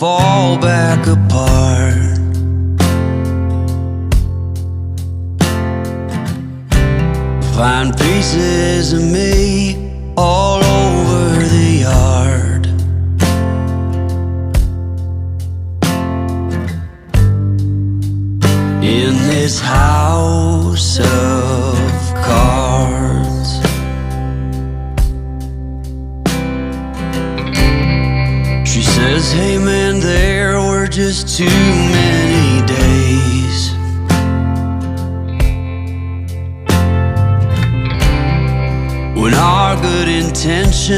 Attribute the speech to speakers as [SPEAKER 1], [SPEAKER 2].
[SPEAKER 1] fall back apart. Find pieces of me all over the yard. In this house of cards, she says, hey man, there were just too many days when our good intentions